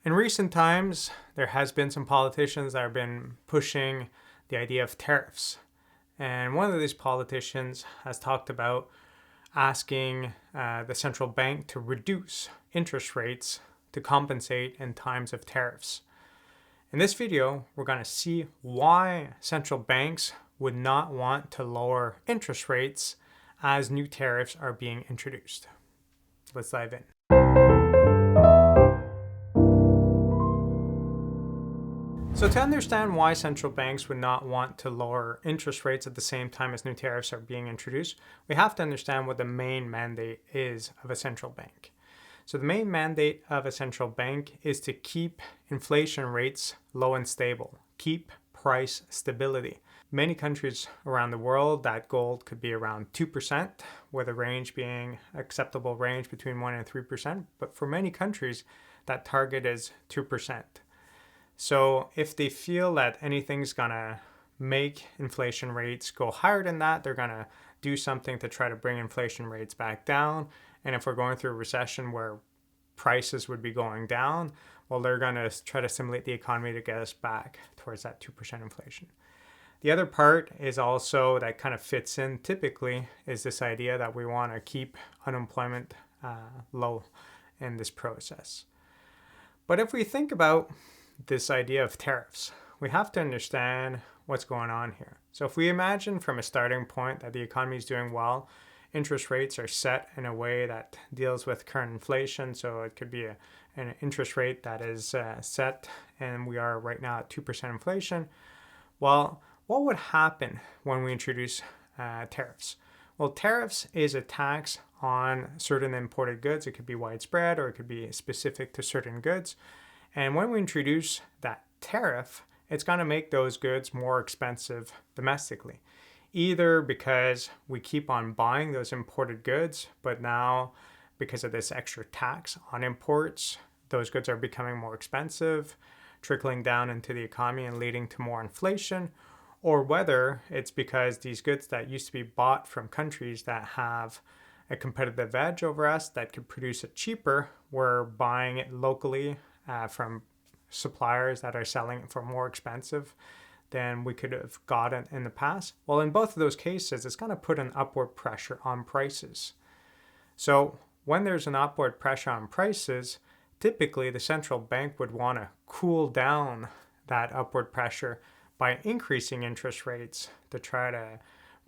In recent times, there has been some politicians that have been pushing the idea of tariffs. And one of these politicians has talked about asking the central bank to reduce interest rates to compensate in times of tariffs. In this video, we're going to see why central banks would not want to lower interest rates as new tariffs are being introduced. Let's dive in. So to understand why central banks would not want to lower interest rates at the same time as new tariffs are being introduced, we have to understand what the main mandate is of a central bank. So the main mandate of a central bank is to keep inflation rates low and stable, keep price stability. Many countries around the world, that goal could be around 2%, with a range being acceptable range between 1% and 3%. But for many countries, that target is 2%. So if they feel that anything's going to make inflation rates go higher than that, they're going to do something to try to bring inflation rates back down. And if we're going through a recession where prices would be going down, well, they're going to try to stimulate the economy to get us back towards that 2% inflation. The other part is also that kind of fits in typically is this idea that we want to keep unemployment low in this process. But if we think about this idea of tariffs, we have to understand what's going on here. So if we imagine from a starting point that the economy is doing well, interest rates are set in a way that deals with current inflation. So it could be an interest rate that is set, and we are right now at 2% inflation. Well, what would happen when we introduce tariffs? Well, tariffs is a tax on certain imported goods. It could be widespread or it could be specific to certain goods. And when we introduce that tariff, it's going to make those goods more expensive domestically, either because we keep on buying those imported goods, but now because of this extra tax on imports, those goods are becoming more expensive, trickling down into the economy and leading to more inflation, or whether it's because these goods that used to be bought from countries that have a competitive edge over us that could produce it cheaper, we're buying it locally from suppliers that are selling it for more expensive than we could have gotten in the past. Well, in both of those cases, it's going to put an upward pressure on prices. So when there's an upward pressure on prices, typically the central bank would want to cool down that upward pressure by increasing interest rates to try to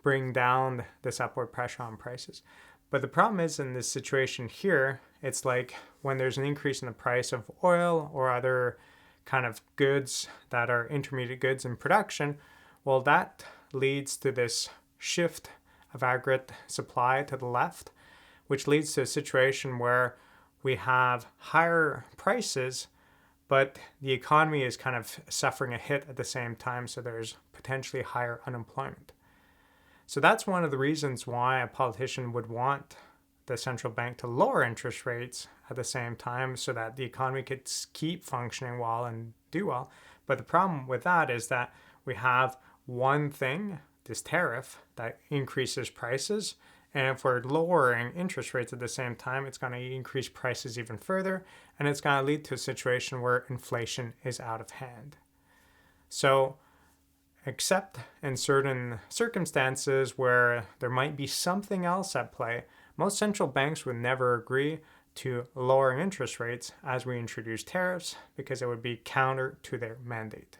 bring down this upward pressure on prices. But the problem is in this situation here, it's like when there's an increase in the price of oil or other kind of goods that are intermediate goods in production, well, that leads to this shift of aggregate supply to the left, which leads to a situation where we have higher prices, but the economy is kind of suffering a hit at the same time, so there's potentially higher unemployment. So that's one of the reasons why a politician would want the central bank to lower interest rates at the same time so that the economy could keep functioning well and do well. But the problem with that is that we have one thing, this tariff, that increases prices. And if we're lowering interest rates at the same time, it's going to increase prices even further. And it's going to lead to a situation where inflation is out of hand. So except in certain circumstances where there might be something else at play, most central banks would never agree to lowering interest rates as we introduce tariffs because it would be counter to their mandate.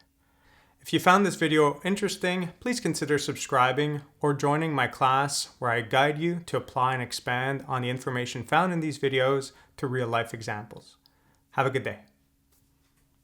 If you found this video interesting, please consider subscribing or joining my class where I guide you to apply and expand on the information found in these videos to real-life examples. Have a good day.